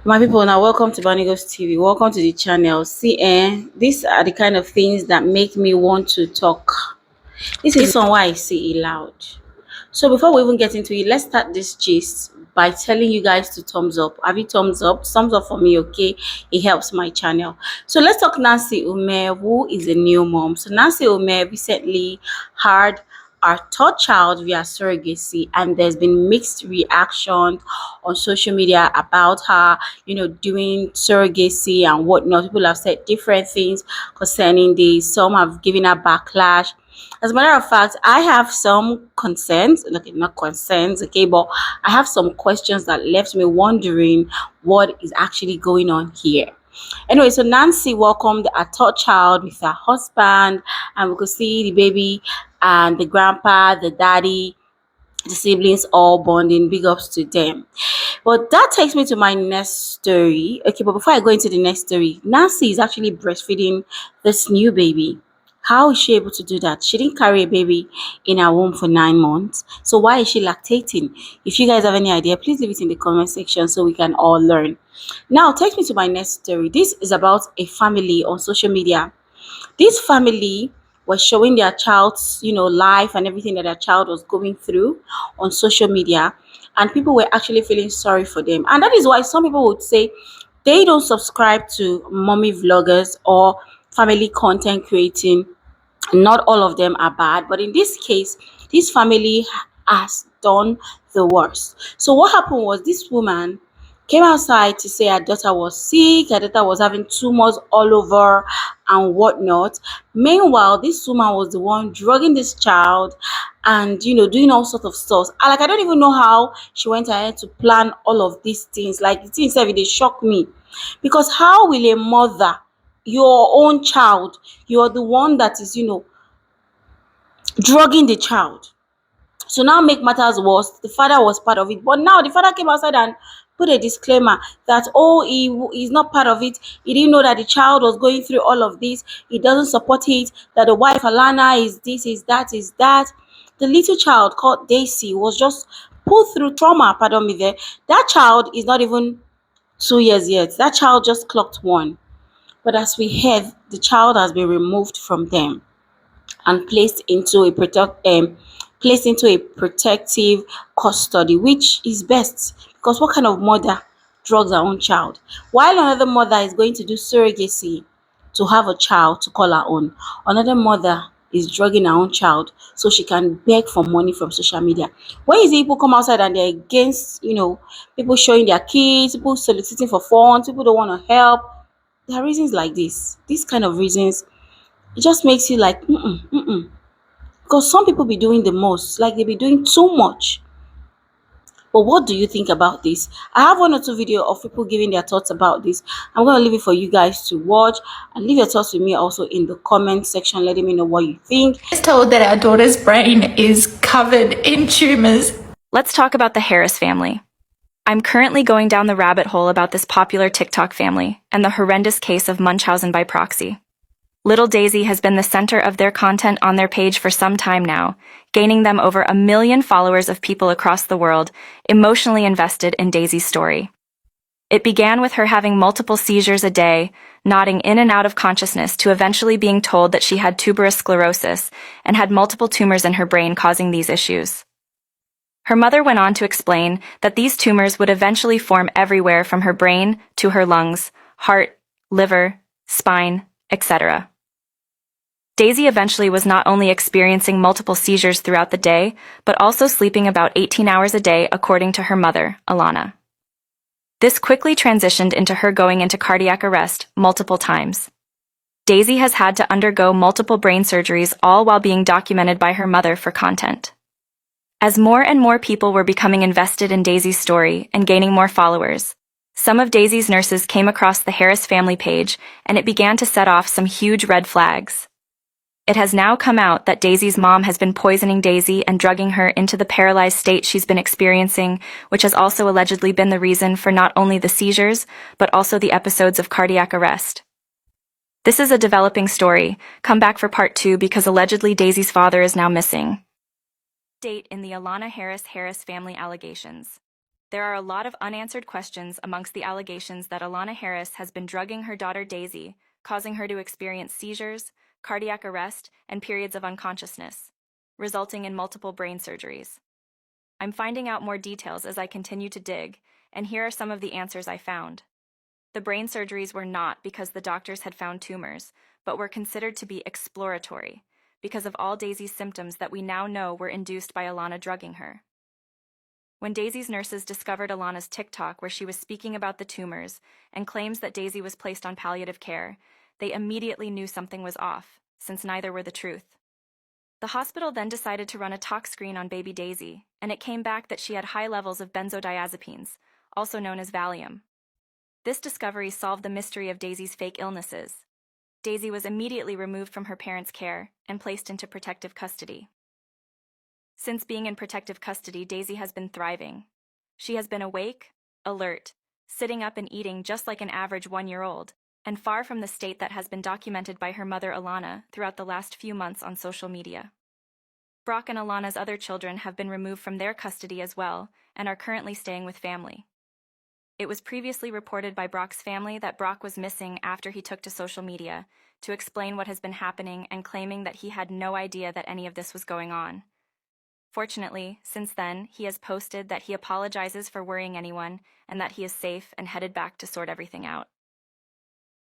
My people, now welcome to Banigos TV. Welcome to the channel. See, these are the kind of things that make me want to talk. This is one why I say it loud. So before we even get into it, let's start this gist by telling you guys to thumbs up. Have you thumbs up? Thumbs up for me, okay? It helps my channel. So let's talk NaNcy Umeh, who is a new mom. So NaNcy Umeh recently had our third child via surrogacy, and there's been mixed reaction on social media about her, doing surrogacy and whatnot. People have said different things concerning this. Some have given her backlash. As a matter of fact, I have some concerns, okay, not concerns, okay, but I have some questions that left me wondering what is actually going on here. Anyway, so NaNcy welcomed a third child with her husband, and we could see the baby and the grandpa, the daddy, the siblings all bonding. Big ups to them. But that takes me to my next story. Okay, but before I go into the next story, NaNcy is actually breastfeeding this new baby. How is she able to do that? She didn't carry a baby in her womb for 9 months. So why is she lactating? If you guys have any idea, please leave it in the comment section so we can all learn. Now, take me to my next story. This is about a family on social media. This family was showing their child's, life and everything that their child was going through on social media, and people were actually feeling sorry for them. And that is why some people would say they don't subscribe to mommy vloggers or family content creating. Not all of them are bad, but in this case, this family has done the worst. So what happened was this woman came outside to say her daughter was sick, her daughter was having tumors all over and whatnot. Meanwhile, this woman was the one drugging this child and doing all sorts of stuff. I don't even know how she went ahead to plan all of these things. Like the things every day shock me. Because how will a mother, your own child, you're the one that is, drugging the child. So now make matters worse, the father was part of it. But now the father came outside and put a disclaimer that, oh, he's not part of it. He didn't know that the child was going through all of this. He doesn't support it. That the wife, Alana, is this, is that, is that. The little child called Daisy was just put through trauma, pardon me there. That child is not even 2 years yet. That child just clocked one. But as we heard, the child has been removed from them and placed into a protective custody, which is best, because what kind of mother drugs her own child while another mother is going to do surrogacy to have a child to call her own? Another mother is drugging her own child so she can beg for money from social media. When you see people come outside and they're against, people showing their kids, people soliciting for funds, people don't want to help, there are reasons like this. These kind of reasons, it just makes you like, because some people be doing the most, like they be doing too much. But what do you think about this? I have one or two video of people giving their thoughts about this. I'm going to leave it for you guys to watch, and leave your thoughts with me also in the comment section, letting me know what you think. I was told that our daughter's brain is covered in tumors. Let's talk about the Harris family. I'm currently going down the rabbit hole about this popular TikTok family and the horrendous case of Munchausen by proxy. Little Daisy has been the center of their content on their page for some time now, gaining them over 1 million followers of people across the world emotionally invested in Daisy's story. It began with her having multiple seizures a day, nodding in and out of consciousness, to eventually being told that she had tuberous sclerosis and had multiple tumors in her brain causing these issues. Her mother went on to explain that these tumors would eventually form everywhere from her brain to her lungs, heart, liver, spine, etc. Daisy eventually was not only experiencing multiple seizures throughout the day, but also sleeping about 18 hours a day, according to her mother, Alana. This quickly transitioned into her going into cardiac arrest multiple times. Daisy has had to undergo multiple brain surgeries, all while being documented by her mother for content. As more and more people were becoming invested in Daisy's story and gaining more followers, some of Daisy's nurses came across the Harris family page, and it began to set off some huge red flags. It has now come out that Daisy's mom has been poisoning Daisy and drugging her into the paralyzed state she's been experiencing, which has also allegedly been the reason for not only the seizures, but also the episodes of cardiac arrest. This is a developing story. Come back for part 2, because allegedly Daisy's father is now missing. Date in the Alana Harris family allegations. There are a lot of unanswered questions amongst the allegations that Alana Harris has been drugging her daughter Daisy, causing her to experience seizures, cardiac arrest, and periods of unconsciousness, resulting in multiple brain surgeries. I'm finding out more details as I continue to dig, and here are some of the answers I found. The brain surgeries were not because the doctors had found tumors, but were considered to be exploratory, because of all Daisy's symptoms that we now know were induced by Alana drugging her. When Daisy's nurses discovered Alana's TikTok where she was speaking about the tumors and claims that Daisy was placed on palliative care, they immediately knew something was off, since neither were the truth. The hospital then decided to run a tox screen on baby Daisy, and it came back that she had high levels of benzodiazepines, also known as Valium. This discovery solved the mystery of Daisy's fake illnesses. Daisy was immediately removed from her parents' care and placed into protective custody. Since being in protective custody, Daisy has been thriving. She has been awake, alert, sitting up and eating just like an average 1-year-old, and far from the state that has been documented by her mother Alana throughout the last few months on social media. Brock and Alana's other children have been removed from their custody as well and are currently staying with family. It was previously reported by Brock's family that Brock was missing after he took to social media to explain what has been happening and claiming that he had no idea that any of this was going on. Fortunately, since then, he has posted that he apologizes for worrying anyone and that he is safe and headed back to sort everything out.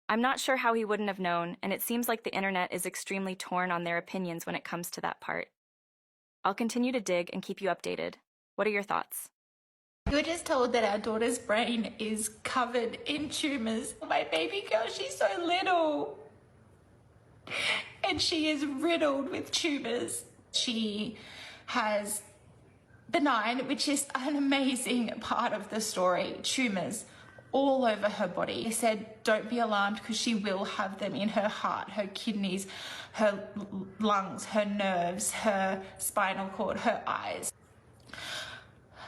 I'm not sure how he wouldn't have known, and it seems like the internet is extremely torn on their opinions when it comes to that part. I'll continue to dig and keep you updated. What are your thoughts? We were just told that our daughter's brain is covered in tumors. My baby girl, she's so little. And she is riddled with tumors. She has benign, which is an amazing part of the story, tumors all over her body. They said, don't be alarmed because she will have them in her heart, her kidneys, her lungs, her nerves, her spinal cord, her eyes.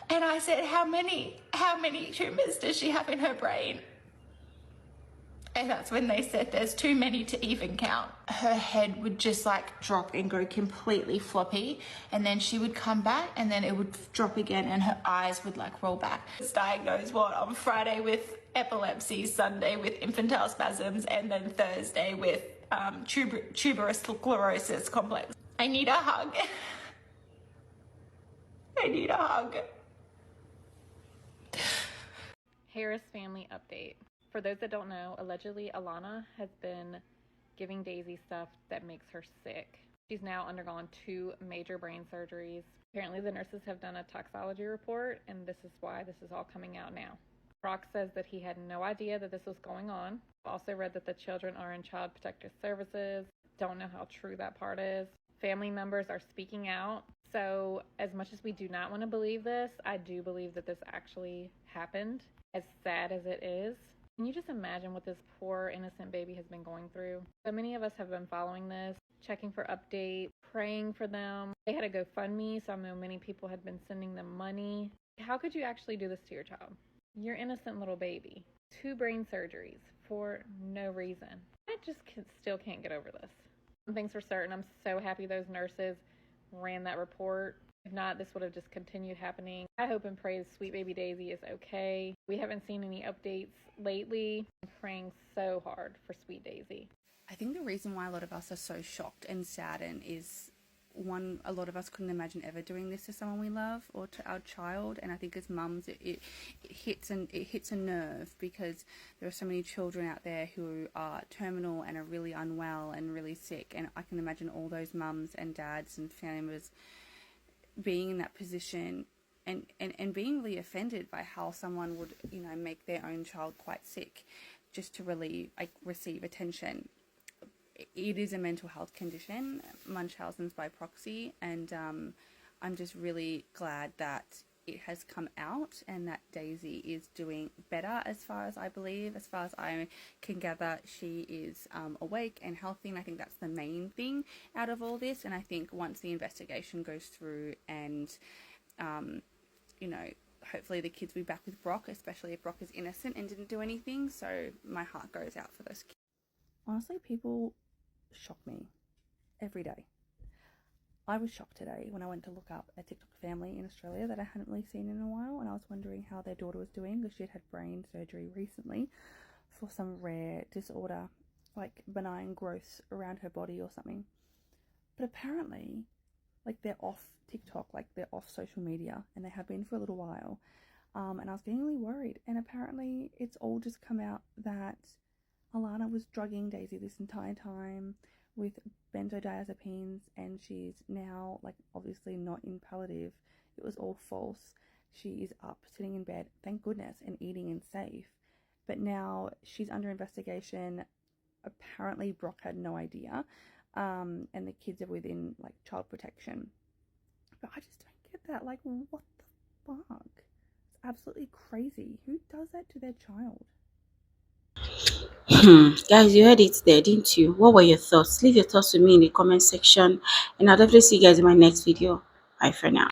And I said, how many tumors does she have in her brain? And that's when they said there's too many to even count. Her head would just like drop and go completely floppy. And then she would come back and then it would drop again and her eyes would like roll back. She was diagnosed on Friday with epilepsy, Sunday with infantile spasms, and then Thursday with tuberous sclerosis complex. I need a hug. I need a hug. Harris family update. For those that don't know, allegedly Alana has been giving Daisy stuff that makes her sick. She's now undergone 2 major brain surgeries. Apparently the nurses have done a toxology report, and this is why this is all coming out now. Brock says that he had no idea that this was going on. I've also read that the children are in Child Protective Services. Don't know how true that part is. Family members are speaking out. So as much as we do not want to believe this, I do believe that this actually happened, as sad as it is. Can you just imagine what this poor innocent baby has been going through? So many of us have been following this, checking for updates, praying for them. They had a GoFundMe, so I know many people had been sending them money. How could you actually do this to your child? Your innocent little baby. 2 brain surgeries for no reason. I just still can't get over this. One thing's for certain, I'm so happy those nurses ran that report. If not, this would have just continued happening. I hope and pray sweet baby Daisy is okay. We haven't seen any updates lately. I'm praying so hard for sweet Daisy. I think the reason why a lot of us are so shocked and saddened is, one, a lot of us couldn't imagine ever doing this to someone we love or to our child, and I think as mums it hits a nerve because there are so many children out there who are terminal and are really unwell and really sick, and I can imagine all those mums and dads and family members being in that position and being really offended by how someone would, make their own child quite sick just to receive attention. It is a mental health condition, Munchausen's by proxy, and I'm just really glad that it has come out and that Daisy is doing better as far as I can gather. She is awake and healthy, and I think that's the main thing out of all this. And I think once the investigation goes through and, hopefully the kids will be back with Brock, especially if Brock is innocent and didn't do anything. So my heart goes out for those kids. Honestly, people shock me every day. I was shocked today when I went to look up a TikTok family in Australia that I hadn't really seen in a while, and I was wondering how their daughter was doing because she had had brain surgery recently for some rare disorder, like benign growths around her body or something. But apparently, like, they're off TikTok, like they're off social media, and they have been for a little while. And I was getting really worried. And apparently, it's all just come out that Alana was drugging Daisy this entire time with benzodiazepines, and she's now, like, obviously not in palliative. It was all false. She is up, sitting in bed, thank goodness, and eating and safe. But now she's under investigation. Apparently, Brock had no idea. And the kids are within, like, child protection. But I just don't get that. Like, what the fuck? It's absolutely crazy. Who does that to their child? Guys, you heard it there, didn't you? What were your thoughts? Leave your thoughts with me in the comment section, and I'll definitely see you guys in my next video. Bye for now.